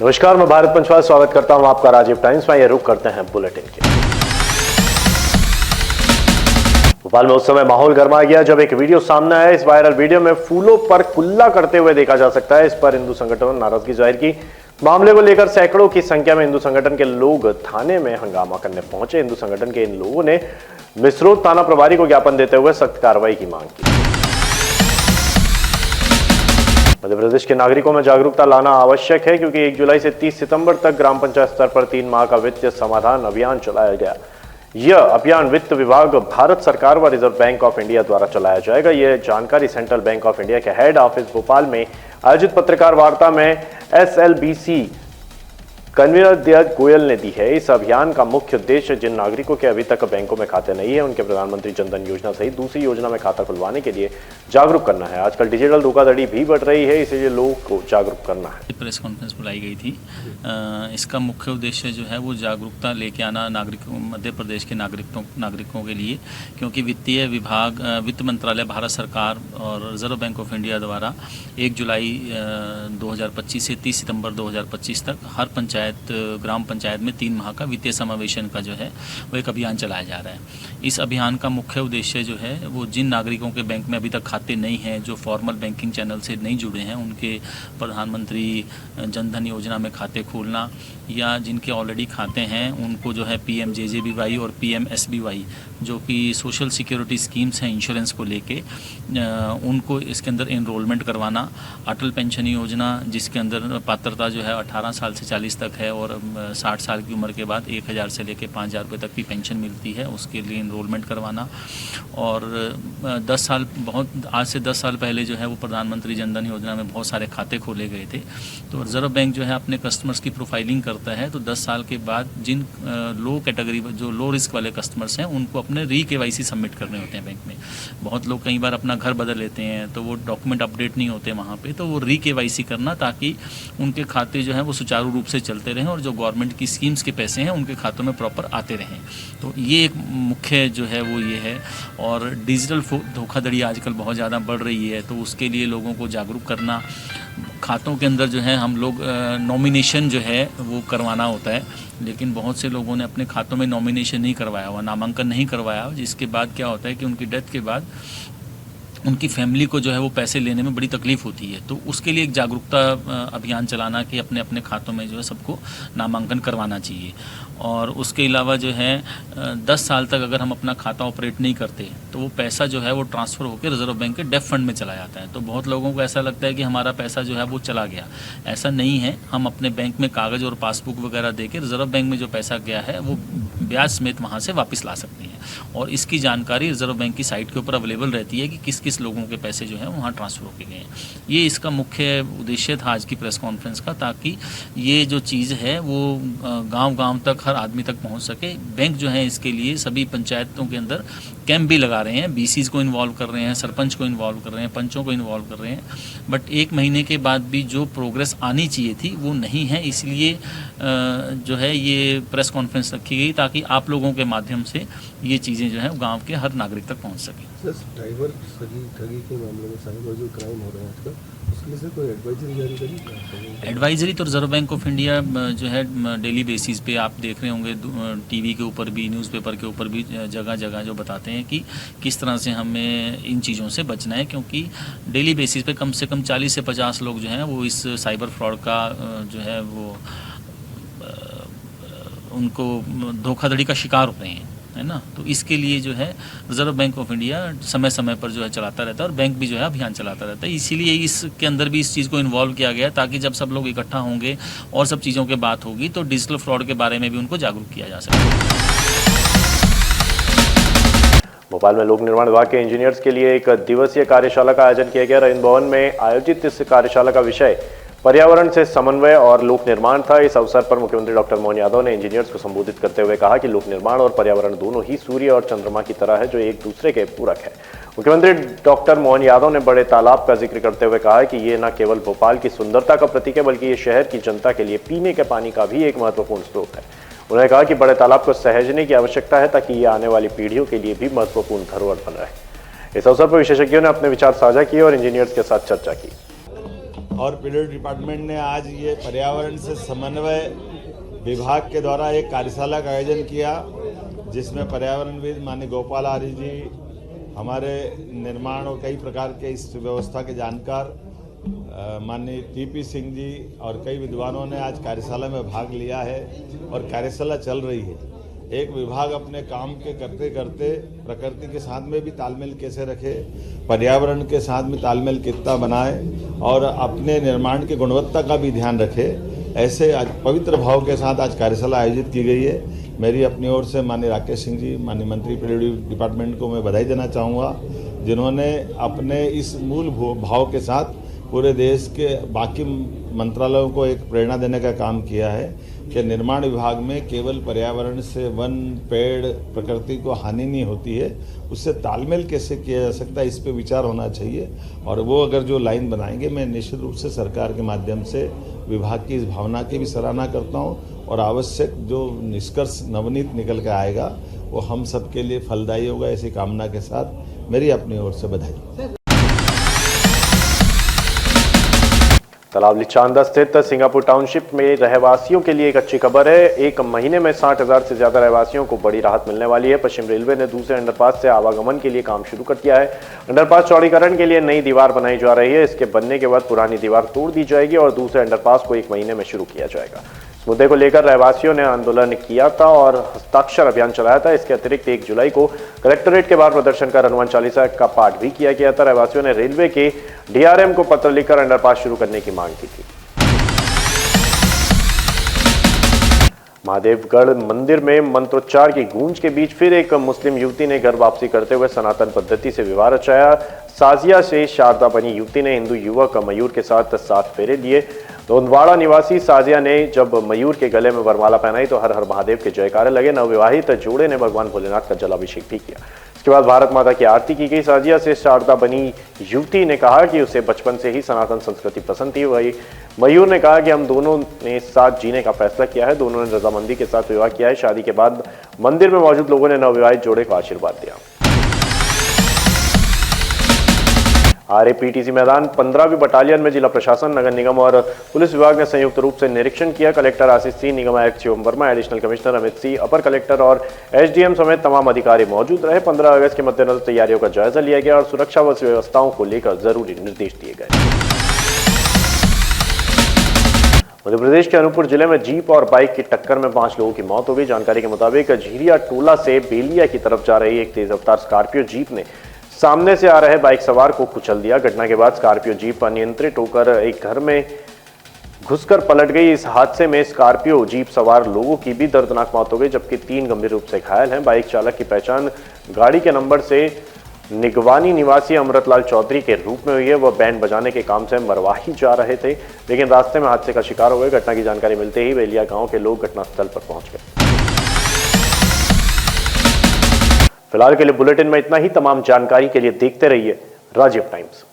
नमस्कार, मैं भारत पंचवाल स्वागत करता हूं आपका राजीव टाइम्स में। ये रुक करते हैं बुलेटिन के। भोपाल में उस समय माहौल गर्मा गया जब एक वीडियो सामने आया। इस वायरल वीडियो में फूलों पर कुल्ला करते हुए देखा जा सकता है। इस पर हिंदू संगठनों ने नाराजगी जाहिर की। मामले को लेकर सैकड़ों की संख्या में हिंदू संगठन के लोग थाने में हंगामा करने पहुंचे। हिंदू संगठन के इन लोगों ने मिसरोद थाना प्रभारी को ज्ञापन देते हुए सख्त कार्रवाई की मांग की। मध्य प्रदेश के नागरिकों में जागरूकता लाना आवश्यक है क्योंकि 1 जुलाई से 30 सितंबर तक ग्राम पंचायत स्तर पर 3 माह का वित्तीय समाधान अभियान चलाया गया। यह अभियान वित्त विभाग, भारत सरकार व रिजर्व बैंक ऑफ इंडिया द्वारा चलाया जाएगा। यह जानकारी सेंट्रल बैंक ऑफ इंडिया के हेड ऑफिस भोपाल में आयोजित पत्रकार वार्ता में SLBC कन्वीनर दयाल गोयल ने दी है। इस अभियान का मुख्य उद्देश्य जिन नागरिकों के अभी तक बैंकों में खाते नहीं है उनके प्रधानमंत्री जनधन योजना सहित दूसरी योजना में खाता खुलवाने के लिए जागरूक करना है। आजकल डिजिटल धोखाधड़ी भी बढ़ रही है, इसलिए लोगों को जागरूक करना है। प्रेस कॉन्फ्रेंस बुलाई गई थी। इसका मुख्य उद्देश्य जो है वो जागरूकता लेके आना मध्य प्रदेश के नागरिकों के लिए, क्योंकि वित्तीय विभाग, वित्त मंत्रालय, भारत सरकार और रिजर्व बैंक ऑफ इंडिया द्वारा 1 जुलाई 2025 से 30 सितंबर 2025 तक हर ग्राम पंचायत में 3 माह का वित्तीय समावेशन का जो है वो एक अभियान चलाया जा रहा है। इस अभियान का मुख्य उद्देश्य जो है वो जिन नागरिकों के बैंक में अभी तक खाते नहीं हैं, जो फॉर्मल बैंकिंग चैनल से नहीं जुड़े हैं, उनके प्रधानमंत्री जनधन योजना में खाते खोलना, या जिनके ऑलरेडी खाते हैं उनको जो है PMJJBY और PMSBY जो कि सोशल सिक्योरिटी स्कीम्स हैं इंश्योरेंस को लेके, उनको इसके अंदर एनरोलमेंट करवाना। अटल पेंशन योजना जिसके अंदर पात्रता जो है 18 साल से 40 तक है और 60 साल की उम्र के बाद 1000 से लेकर 5000 रुपये तक की पेंशन मिलती है, उसके लिए एनरोलमेंट करवाना। और 10 साल आज से 10 साल पहले जो है वो प्रधानमंत्री जनधन योजना में बहुत सारे खाते खोले गए थे। तो रिजर्व बैंक जो है अपने कस्टमर्स की प्रोफाइलिंग करता है, तो 10 साल के बाद जिन लो कैटेगरी, जो लो रिस्क वाले कस्टमर्स हैं, उनको अपने KYC सबमिट करने होते हैं बैंक में। बहुत लोग कई बार अपना घर बदल लेते हैं तो वो डॉक्यूमेंट अपडेट नहीं होते वहाँ पे, तो वो KYC करना ताकि उनके खाते जो हैं वो सुचारू रूप से चलते रहें और जो गवर्नमेंट की स्कीम्स के पैसे हैं उनके खातों में प्रॉपर आते रहें। तो ये एक मुख्य जो है वो ये है। और डिजिटल धोखाधड़ी आजकल बहुत ज़्यादा बढ़ रही है, तो उसके लिए लोगों को जागरूक करना। खातों के अंदर जो है हम लोग नॉमिनेशन जो है वो करवाना होता है, लेकिन बहुत से लोगों ने अपने खातों में नॉमिनेशन नहीं करवाया हुआ, नामांकन नहीं करवाया, जिसके बाद क्या होता है कि उनकी डेथ के बाद उनकी फैमिली को जो है वो पैसे लेने में बड़ी तकलीफ होती है। तो उसके लिए एक जागरूकता अभियान चलाना कि अपने अपने खातों में जो है सबको नामांकन करवाना चाहिए। और उसके अलावा जो है 10 साल तक अगर हम अपना खाता ऑपरेट नहीं करते तो वो पैसा जो है वो ट्रांसफ़र होकर रिजर्व बैंक के डेफ फंड में चला जाता है। तो बहुत लोगों को ऐसा लगता है कि हमारा पैसा जो है वो चला गया। ऐसा नहीं है। हम अपने बैंक में कागज़ और पासबुक वगैरह दे के रिजर्व बैंक में जो पैसा गया है वो ब्याज समेत वहाँ से वापस ला सकते हैं। और इसकी जानकारी रिजर्व बैंक की साइट के ऊपर अवेलेबल रहती है कि किस किस लोगों के पैसे जो हैं वहाँ ट्रांसफ़र होके गए हैं। ये इसका मुख्य उद्देश्य था आज की प्रेस कॉन्फ्रेंस का, ताकि ये जो चीज़ है वो गांव-गांव तक, हर आदमी तक पहुंच सके। बैंक जो है इसके लिए सभी पंचायतों के अंदर कैंप भी लगा रहे हैं, BCs को इन्वॉल्व कर रहे हैं, सरपंच को इन्वॉल्व कर रहे हैं, पंचों को इन्वॉल्व कर रहे हैं। बट 1 महीने के बाद भी जो प्रोग्रेस आनी चाहिए थी वो नहीं है, इसलिए जो है ये प्रेस कॉन्फ्रेंस रखी गई ताकि आप लोगों के माध्यम से ये चीज़ें जो है गाँव के हर नागरिक तक पहुँच सकें। ड्राइवर ठगी के मामले में साइबर जो क्राइम हो रहे हैं आजकल, उसके लिए कोई एडवाइजरी जारी करी? एडवाइजरी तो रिजर्व बैंक ऑफ इंडिया जो है डेली बेसिस पे आप देख रहे होंगे, TV के ऊपर भी, न्यूज़पेपर के ऊपर भी जगह जगह जो बताते हैं कि किस तरह से हमें इन चीज़ों से बचना है, क्योंकि डेली बेसिस पे कम से कम 40 से 50 लोग जो हैं वो इस साइबर फ्रॉड का जो है वो उनको धोखाधड़ी का शिकार हो रहे हैं, है ना। तो इसके लिए जो है रिजर्व बैंक ऑफ इंडिया समय समय पर जो है चलाता रहता है और बैंक भी जो है अभियान चलाता रहता है। इसीलिए इसके अंदर भी इस चीज़ को इन्वॉल्व किया गया ताकि जब सब लोग इकट्ठा होंगे और सब चीज़ों की बात होगी तो डिजिटल फ्रॉड के बारे में भी उनको जागरूक किया जा सके। भोपाल में लोक निर्माण विभाग के इंजीनियर्स के लिए 1 दिवसीय कार्यशाला का आयोजन किया गया। रविंद्र भवन में आयोजित इस कार्यशाला का विषय पर्यावरण से समन्वय और लोक निर्माण था। इस अवसर पर मुख्यमंत्री डॉक्टर मोहन यादव ने इंजीनियर्स को संबोधित करते हुए कहा कि लोक निर्माण और पर्यावरण दोनों ही सूर्य और चंद्रमा की तरह है जो एक दूसरे के पूरक है। मुख्यमंत्री डॉक्टर मोहन यादव ने बड़े तालाब का जिक्र करते हुए कहा कि ये न केवल भोपाल की सुंदरता का प्रतीक है बल्कि ये शहर की जनता के लिए पीने के पानी का भी एक महत्वपूर्ण स्रोत है। उन्होंने कहा कि बड़े तालाब को सहेजने की आवश्यकता है ताकि ये आने वाली पीढ़ियों के लिए भी महत्वपूर्ण धरोहर बन रहे। इस अवसर पर विशेषज्ञों ने अपने विचार साझा किए और इंजीनियर्स के साथ चर्चा की। और पीडब्ल्यूडी डिपार्टमेंट ने आज ये पर्यावरण से समन्वय विभाग के द्वारा एक कार्यशाला का आयोजन किया, जिसमें पर्यावरणविद माननीय गोपाल आर्य जी, हमारे निर्माण और कई प्रकार के इस व्यवस्था के जानकार माननीय टीपी सिंह जी और कई विद्वानों ने आज कार्यशाला में भाग लिया है और कार्यशाला चल रही है। एक विभाग अपने काम के करते करते प्रकृति के साथ में भी तालमेल कैसे रखे, पर्यावरण के साथ में तालमेल कितना बनाए और अपने निर्माण की गुणवत्ता का भी ध्यान रखे, ऐसे आज पवित्र भाव के साथ आज कार्यशाला आयोजित की गई है। मेरी अपनी ओर से माननीय राकेश सिंह जी, माननीय मंत्री पीडब्ल्यूडी डिपार्टमेंट को मैं बधाई देना चाहूँगा, जिन्होंने अपने इस मूल भाव के साथ पूरे देश के बाकी मंत्रालयों को एक प्रेरणा देने का काम किया है कि निर्माण विभाग में केवल पर्यावरण से वन, पेड़, प्रकृति को हानि नहीं होती है, उससे तालमेल कैसे किया जा सकता है, इस पे विचार होना चाहिए। और वो अगर जो लाइन बनाएंगे, मैं निश्चित रूप से सरकार के माध्यम से विभाग की इस भावना की भी सराहना करता हूँ और आवश्यक जो निष्कर्ष नवनीत निकल कर आएगा वो हम सबके लिए फलदायी होगा, ऐसी कामना के साथ मेरी अपनी ओर से बधाई। तलावली चांदा स्थित सिंगापुर टाउनशिप में रहवासियों के लिए एक अच्छी खबर है। एक महीने में 60,000 से ज्यादा रहवासियों को बड़ी राहत मिलने वाली है। पश्चिम रेलवे ने दूसरे अंडरपास से आवागमन के लिए काम शुरू कर दिया है। अंडरपास चौड़ीकरण के लिए नई दीवार बनाई जा रही है। इसके बनने के बाद पुरानी दीवार तोड़ दी जाएगी और दूसरे अंडरपास को 1 महीने में शुरू किया जाएगा। इस मुद्दे को लेकर रहवासियों ने आंदोलन किया था और हस्ताक्षर अभियान चलाया था। इसके अतिरिक्त 1 जुलाई को कलेक्ट्रेट के बाहर प्रदर्शन कर हनुमान चालीसा का पाठ भी किया गया था। रहवासियों ने रेलवे के डीआरएम को पत्र लिखकर अंडरपास शुरू करने की मांग की थी। महादेवगढ़ मंदिर में मंत्रोच्चार की गूंज के बीच फिर एक मुस्लिम युवती ने घर वापसी करते हुए सनातन पद्धति से विवाह रचाया। साजिया से शारदा बनी युवती ने हिंदू युवक मयूर के साथ 7 फेरे लिए। दोंदवाड़ा निवासी साजिया ने जब मयूर के गले में वरमाला पहनाई तो हर हर महादेव के जयकारे लगे। नवविवाहित जोड़े ने भगवान भोलेनाथ का जलाभिषेक भी किया। इसके बाद भारत माता की आरती की गई। साजिया से शारदा बनी युवती ने कहा कि उसे बचपन से ही सनातन संस्कृति पसंद थी। वही मयूर ने कहा कि हम दोनों ने साथ जीने का फैसला किया है। दोनों ने रजामंदी के साथ विवाह किया है। शादी के बाद मंदिर में मौजूद लोगों ने नवविवाहित जोड़े को आशीर्वाद दिया। आरएपीटीसी मैदान 15वीं बटालियन में जिला प्रशासन, नगर निगम और पुलिस विभाग ने संयुक्त रूप से निरीक्षण किया। कलेक्टर आशीष सिंह, निगम आयुक्त शिवम वर्मा, एडिशनल कमिश्नर अमित सिंह, अपर कलेक्टर और एसडीएम समेत तमाम अधिकारी मौजूद रहे। 15 अगस्त के मद्देनजर तैयारियों का जायजा लिया गया और सुरक्षा व व्यवस्थाओं को लेकर जरूरी निर्देश दिए गए। मध्य प्रदेश के अनूपपुर जिले में जीप और बाइक की टक्कर में 5 लोगों की मौत हो गई। जानकारी के मुताबिक झीरिया टोला से बेलिया की तरफ जा रही एक तेज रफ्तार स्कॉर्पियो जीप ने सामने से आ रहे बाइक सवार को कुचल दिया। घटना के बाद स्कॉर्पियो जीप अनियंत्रित होकर एक घर में घुसकर पलट गई। इस हादसे में स्कॉर्पियो जीप सवार लोगों की भी दर्दनाक मौत हो गई, जबकि 3 गंभीर रूप से घायल हैं। बाइक चालक की पहचान गाड़ी के नंबर से निगवानी निवासी अमृतलाल चौधरी के रूप में हुई है। वह बैंड बजाने के काम से मरवाही जा रहे थे, लेकिन रास्ते में हादसे का शिकार हो गए। घटना की जानकारी मिलते ही बेलिया गांव के लोग घटनास्थल पर पहुंच गए। फिलहाल के लिए बुलेटिन में इतना ही। तमाम जानकारी के लिए देखते रहिए राजीव टाइम्स।